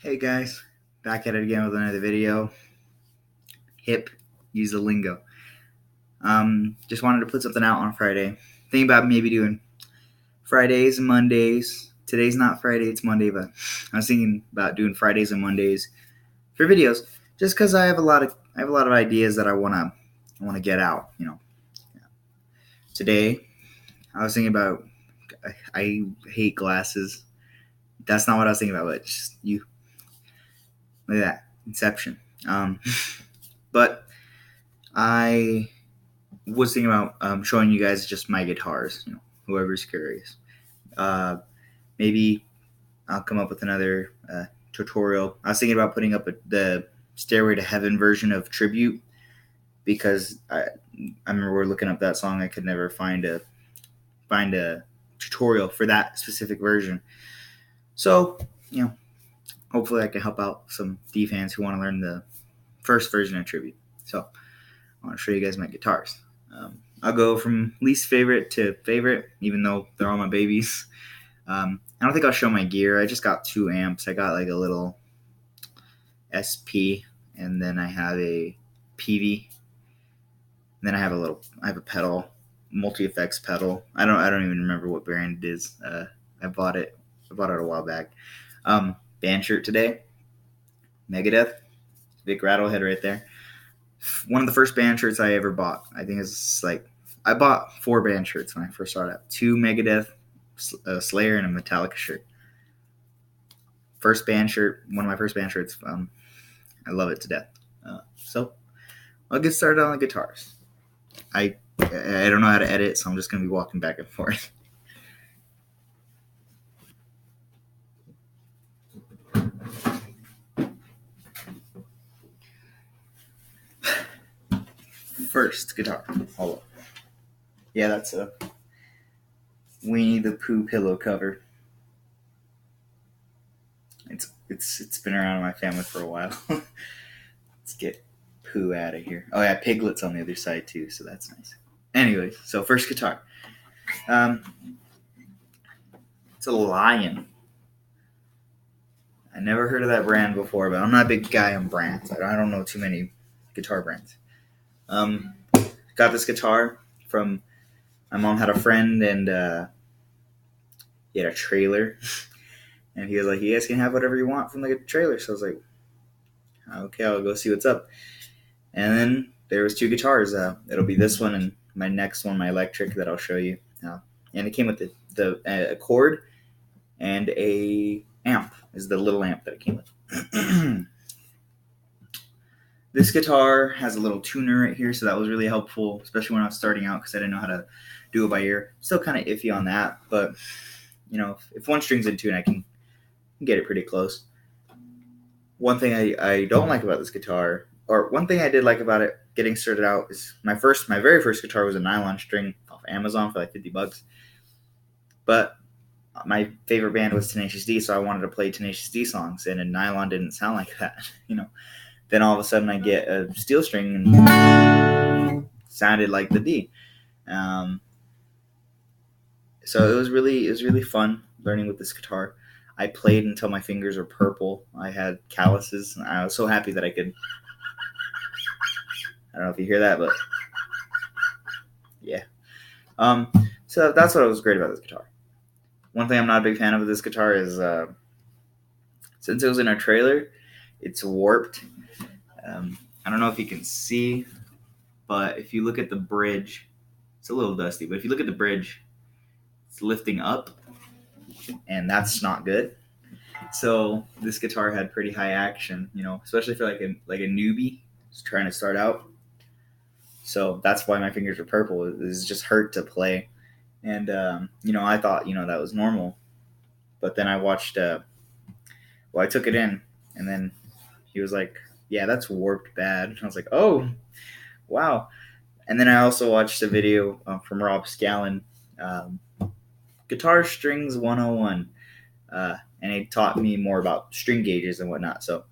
Hey guys, back at it again with another video. Hip, use the lingo. Just wanted to put something out on Friday. Thinking about maybe doing Fridays and Mondays. Today's not Friday, it's Monday, but I was thinking about doing Fridays and Mondays for videos, just because I have a lot of ideas that I wanna get out. Today I was thinking about I hate glasses. That's not what I was thinking about, but just you look at that Inception. But I was thinking about showing you guys just my guitars. Whoever's curious. Maybe I'll come up with another tutorial. I was thinking about putting up the Stairway to Heaven version of Tribute because I remember looking up that song. I could never find a tutorial for that specific version. So hopefully I can help out some D fans who want to learn the first version of Tribute. So I want to show you guys my guitars. I'll go from least favorite to favorite, even though they're all my babies. I don't think I'll show my gear. I just got 2 amps. I got like a little SP, and then I have a PV. And then I have a pedal, multi-effects pedal. I don't even remember what brand it is. I bought it a while back. Band shirt today, Megadeth, big rattlehead right there. One of the first band shirts I ever bought. I think it's like I bought 4 band shirts when I first started out. 2 Megadeth, a Slayer, and a Metallica shirt. First band shirt, one of my first band shirts. I love it to death. So I'll get started on the guitars. I don't know how to edit, so I'm just going to be walking back and forth. First guitar. Hold up. Yeah, that's a Winnie the Pooh pillow cover. It's been around in my family for a while. Let's get Pooh out of here. Oh yeah, Piglet's on the other side too, so that's nice. Anyways, so first guitar. It's a Lion. I never heard of that brand before, but I'm not a big guy on brands. I don't know too many guitar brands. Got this guitar from my mom. Had a friend, and he had a trailer, and he was like, "You guys can have whatever you want from the trailer." So I was like, "Okay, I'll go see what's up." And then there was 2 guitars. It'll be this one and my next one, my electric, that I'll show you. And it came with a cord and a amp. Is the little amp that it came with. This guitar has a little tuner right here, so that was really helpful, especially when I was starting out because I didn't know how to do it by ear. Still kind of iffy on that, but if one string's in tune, I can get it pretty close. One thing I don't like about this guitar, or one thing I did like about it getting started out, is my very first guitar was a nylon string off Amazon for like $50. But my favorite band was Tenacious D, so I wanted to play Tenacious D songs, and a nylon didn't sound like that. Then all of a sudden I get a steel string and sounded like the D. So it was really fun learning with this guitar. I played until my fingers were purple. I had calluses, and I was so happy that I could. I don't know if you hear that, but yeah. So that's what was great about this guitar. One thing I'm not a big fan of this guitar is since it was in a trailer, it's warped. I don't know if you can see, but if you look at the bridge, it's a little dusty, but if you look at the bridge, it's lifting up, and that's not good. So this guitar had pretty high action, especially for like a newbie who's trying to start out. So that's why my fingers are purple. It just hurt to play, and I thought that was normal, but then I watched. I took it in, and then he was like, "Yeah, that's warped bad." And I was like, "Oh, wow." And then I also watched a video from Rob Scallon, Guitar Strings 101, and it taught me more about string gauges and whatnot. So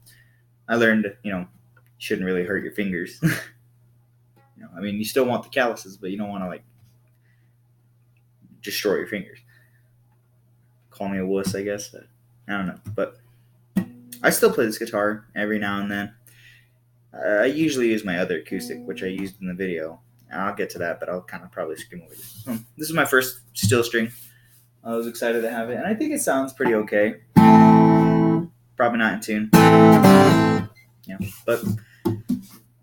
I learned, you shouldn't really hurt your fingers. You still want the calluses, but you don't want to destroy your fingers. Call me a wuss, I guess. I don't know, but I still play this guitar every now and then. I usually use my other acoustic, which I used in the video. I'll get to that, but I'll kind of probably skim over this. This is my first steel string. I was excited to have it, and I think it sounds pretty okay. Probably not in tune. Yeah, but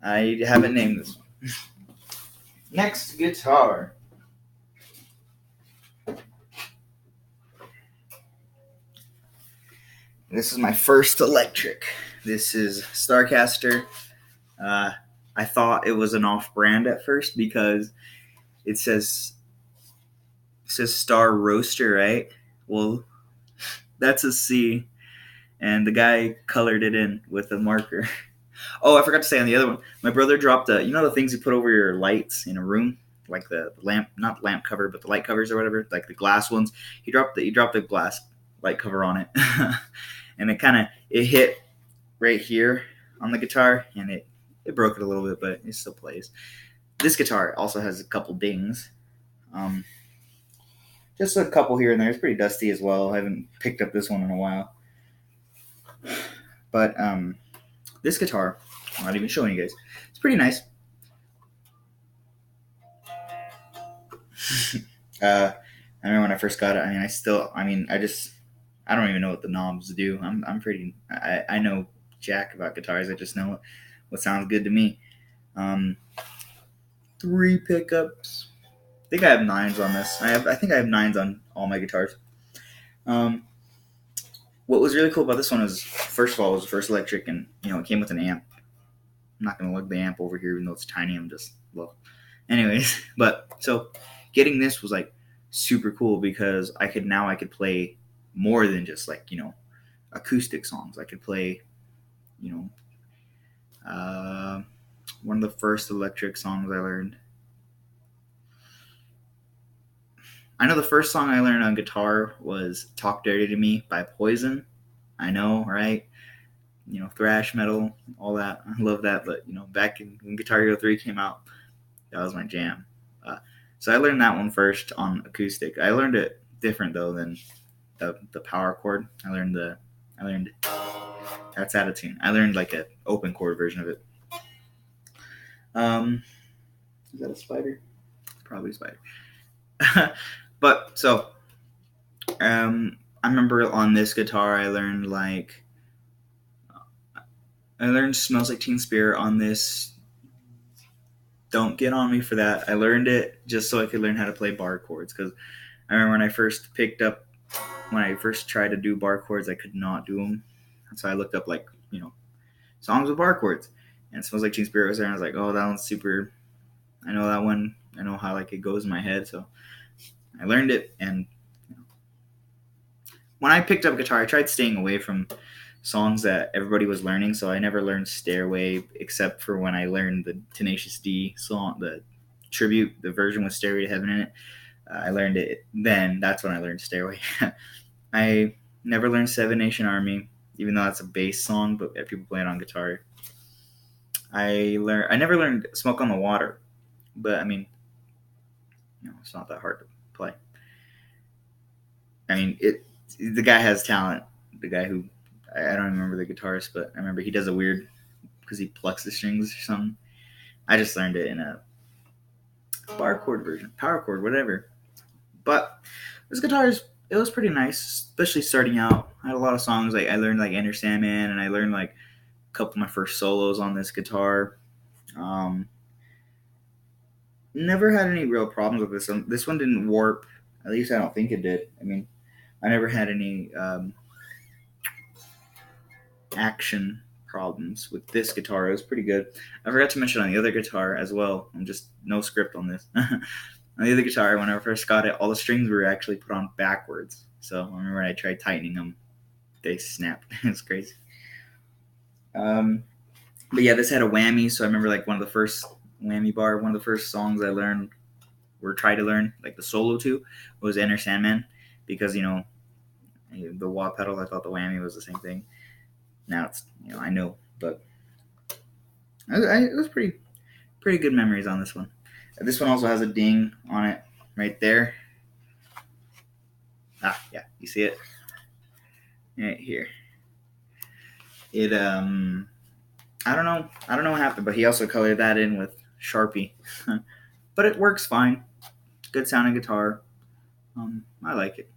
I haven't named this one. Next guitar. This is my first electric. This is Starcaster. I thought it was an off-brand at first because it says Star Roaster, right? Well, that's a C, and the guy colored it in with a marker. Oh, I forgot to say on the other one, my brother dropped the things you put over your lights in a room, like the lamp, not lamp cover, but the light covers or whatever, like the glass ones. He dropped the glass light cover on it, and it hit right here on the guitar, and it broke it a little bit, but it still plays. This guitar also has a couple dings. Just a couple here and there. It's pretty dusty as well. I haven't picked up this one in a while. But this guitar, I'm not even showing you guys. It's pretty nice. I remember when I first got it. I don't even know what the knobs do. I know jack about guitars. I just know what sounds good to me. 3 pickups. I think I have 9s on this. I think I have 9s on all my guitars. What was really cool about this one is, first of all, it was the first electric, and it came with an amp. I'm not gonna lug the amp over here, even though it's tiny. Anyways, but so getting this was like super cool because I could play more than just like acoustic songs. I could play one of the first electric songs I learned. I know the first song I learned on guitar was "Talk Dirty to Me" by Poison. I know, right? Thrash metal, all that. I love that. But back when Guitar Hero 3 came out, that was my jam. So I learned that one first on acoustic. I learned it different though than the power chord. I learned that's out of tune. I learned like an open chord version of it. Is that a spider? Probably a spider. But so, I remember on this guitar I learned "Smells Like Teen Spirit" on this. Don't get on me for that. I learned it just so I could learn how to play bar chords, because I remember when I first tried to do bar chords, I could not do them. And so I looked up songs with bar chords, and "Smells Like Teen Spirit" was there, and I was like, oh, that one's super. I know that one. I know how it goes in my head, so I learned it. And when I picked up guitar, I tried staying away from songs that everybody was learning, so I never learned "Stairway" except for when I learned the Tenacious D song, the tribute, the version with "Stairway to Heaven" in it. I learned it then. That's when I learned "Stairway." I never learned "Seven Nation Army," even though that's a bass song, but people play it on guitar. I never learned "Smoke on the Water," but I mean, it's not that hard to play. I mean, the guy has talent. The guy who, I don't remember the guitarist, but I remember he does a weird, because he plucks the strings or something. I just learned it in a bar chord version, power chord, whatever. But this guitar it was pretty nice, especially starting out. I had a lot of songs. I learned Enter Sandman, and I learned a couple of my first solos on this guitar. Never had any real problems with this one. This one didn't warp. At least I don't think it did. I mean, I never had any action problems with this guitar. It was pretty good. I forgot to mention on the other guitar as well. I'm just no script on this. On the other guitar, when I first got it, all the strings were actually put on backwards. So I remember when I tried tightening them, they snapped. It's crazy. But yeah, this had a whammy. So I remember one of the first whammy bar, one of the first songs I learned or tried to learn, the solo to, was "Enter Sandman," because the wah pedal, I thought the whammy was the same thing. Now it's I know, but it was pretty good memories on this one. This one also has a ding on it right there. Yeah, you see it right here. It I don't know. I don't know what happened, but he also colored that in with Sharpie. But it works fine. Good sounding guitar. I like it.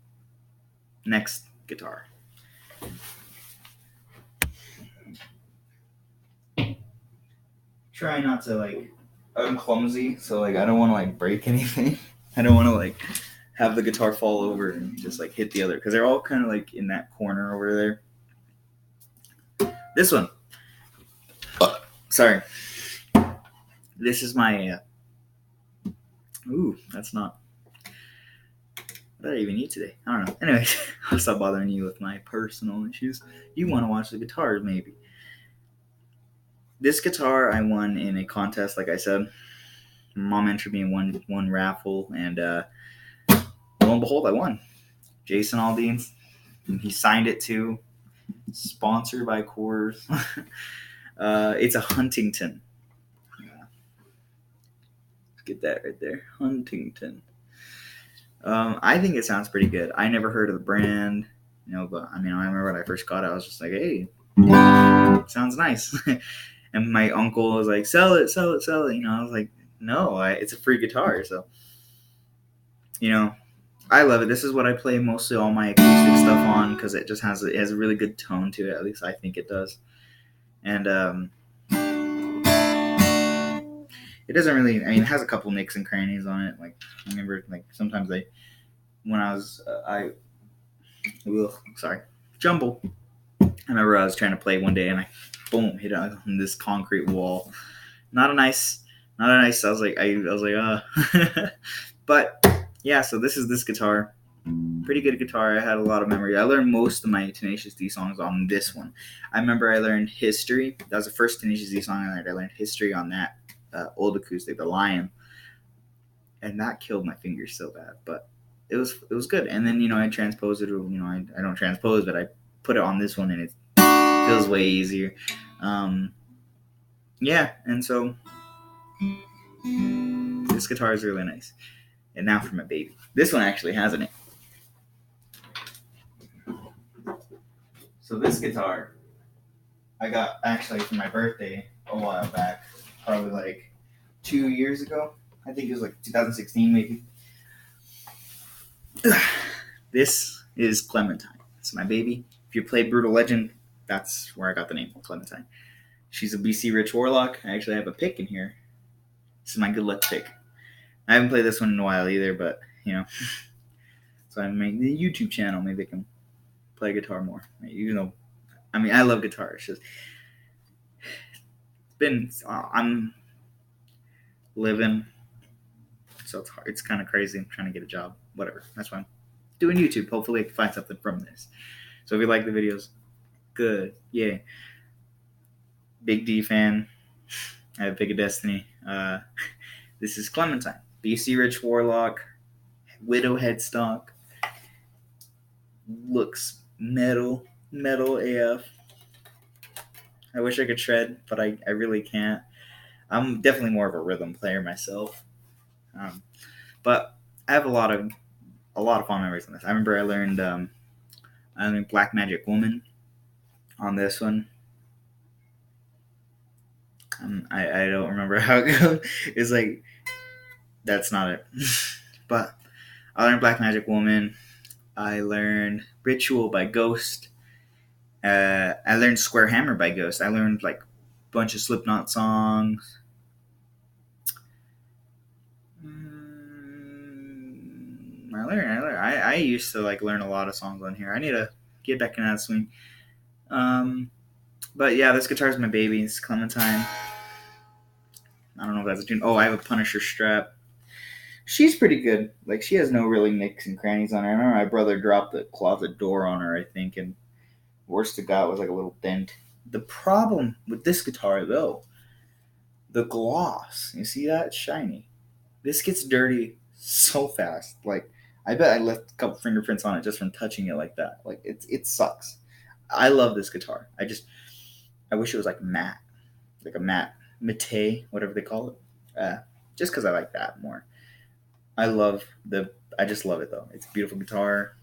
Next guitar. Try not to like. I'm clumsy, so like I don't want to like break anything. I don't want to like have the guitar fall over and just like hit the other because they're all kind of like in that corner over there. This one. Sorry. This is my. Ooh, that's not. What did I even eat today? I don't know. Anyway, I'll stop bothering you with my personal issues. You want to watch the guitars, maybe. This guitar I won in a contest, like I said. Mom entered me in one raffle, and lo and behold, I won. Jason Aldean's. He signed it too. Sponsored by Coors. It's a Huntington. Get that right there. Huntington. I think it sounds pretty good. I never heard of the brand, but I mean, I remember when I first got it, I was just like, hey, sounds nice. And my uncle was like, sell it, sell it, sell it. I was like, no, it's a free guitar. So, I love it. This is what I play mostly all my acoustic stuff on because it just has a really good tone to it. At least I think it does. And it doesn't really. I mean, it has a couple nicks and crannies on it. Like I remember, like sometimes when I was jumble. I remember I was trying to play one day and I boom hit it on this concrete wall. Not a nice. I was like, but yeah. So this guitar. Pretty good guitar. I had a lot of memory. I learned most of my Tenacious D songs on this one. I remember I learned History. That was the first Tenacious D song I learned. I learned History on that old acoustic, the Lion, and that killed my fingers so bad. But it was good. And then I transposed it. I don't transpose, but I put it on this one, and it feels way easier. Yeah, and so this guitar is really nice. And now for my baby. This one actually has a name. So this guitar, I got actually for my birthday a while back, probably like 2 years ago. I think it was like 2016 maybe. This is Clementine. It's my baby. If you play Brutal Legend, that's where I got the name Clementine. She's a BC Rich Warlock. I actually have a pick in here. This is my good luck pick. I haven't played this one in a while either, but so I made the YouTube channel. Maybe I can play guitar more. I mean, I love guitar. It's just I'm living, so it's hard. It's kind of crazy. I'm trying to get a job. Whatever. That's why I'm doing YouTube. Hopefully, I can find something from this. So if you like the videos, good. Yeah. Big D fan. I have Big of Destiny. This is Clementine. BC Rich Warlock. Widow headstock. Looks metal AF. I wish I could shred, but I really can't. I'm definitely more of a rhythm player myself. But I have a lot of fond memories on this. I remember I learned Black Magic Woman on this one. I don't remember how it goes. It's like that's not it. But I learned Black Magic Woman. I learned Ritual by Ghost. I learned Square Hammer by Ghost. I learned like a bunch of Slipknot songs. I used to like learn a lot of songs on here. I need to get back in that swing. But yeah, this guitar is my baby. It's Clementine. I don't know if that's a tune. Oh, I have a Punisher strap. She's pretty good. Like she has no really nicks and crannies on her. I remember my brother dropped the closet door on her, I think, and worst it got was like a little dent. The problem with this guitar though, the gloss. You see that? It's shiny. This gets dirty so fast. Like I bet I left a couple fingerprints on it just from touching it like that. Like it sucks. I love this guitar. I wish it was like matte, like a matte, whatever they call it. Just because I like that more. I just love it though. It's a beautiful guitar.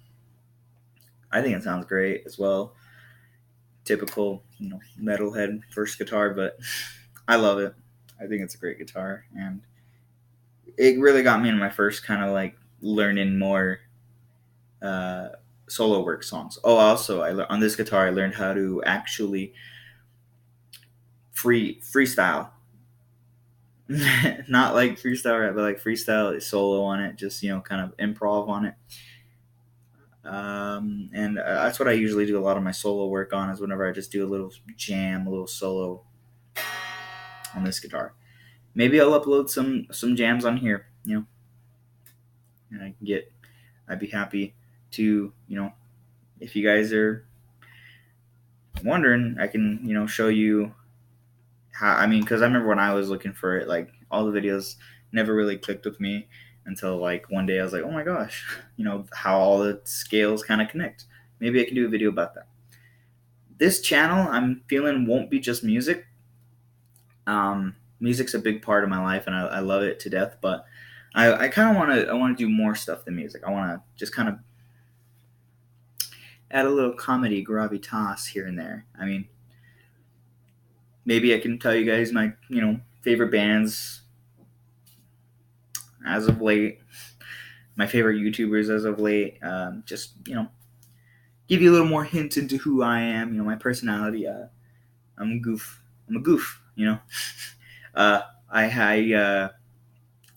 I think it sounds great as well. typical, metalhead first guitar, but I love it. I think it's a great guitar, and it really got me in my first kind of like learning more uh, solo work songs. Oh, also, on this guitar I learned how to actually freestyle, not like freestyle rap, but like freestyle solo on it. Just kind of improv on it. And that's what I usually do a lot of my solo work on. Is whenever I just do a little jam, a little solo on this guitar. Maybe I'll upload some jams on here. And I can get. I'd be happy to if you guys are wondering, I can show you how. I mean, because I remember when I was looking for it, like all the videos never really clicked with me until like one day I was like, oh my gosh, how all the scales kind of connect. Maybe I can do a video about that. This channel I'm feeling won't be just music. Music's a big part of my life, and I love it to death. But I kind of want to do more stuff than music. I want to just kind of add a little comedy gravitas here and there. I mean, maybe I can tell you guys my favorite bands as of late, my favorite YouTubers as of late. Just give you a little more hint into who I am. My personality. I'm a goof. I'm a goof. I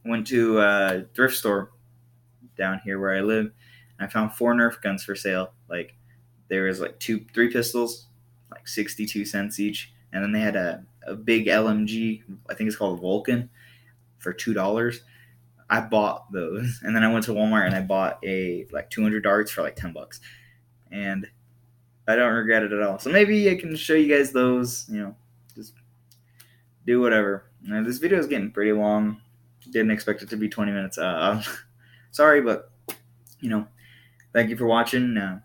went to a thrift store down here where I live, and I found 4 Nerf guns for sale. Like there was like 3 pistols, like 62 cents each, and then they had a big LMG. I think it's called Vulcan for $2. I bought those, and then I went to Walmart and I bought a like 200 darts for like $10, and I don't regret it at all. So maybe I can show you guys those. Just do whatever. Now, this video is getting pretty long. Didn't expect it to be 20 minutes. Sorry, but thank you for watching.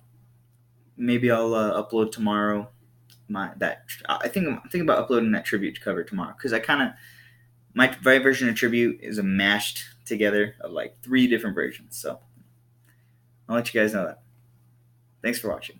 Maybe I'll upload tomorrow. I think I'm thinking about uploading that tribute cover tomorrow, because my version of tribute is a mashed together of like 3 different versions. So I'll let you guys know that. Thanks for watching.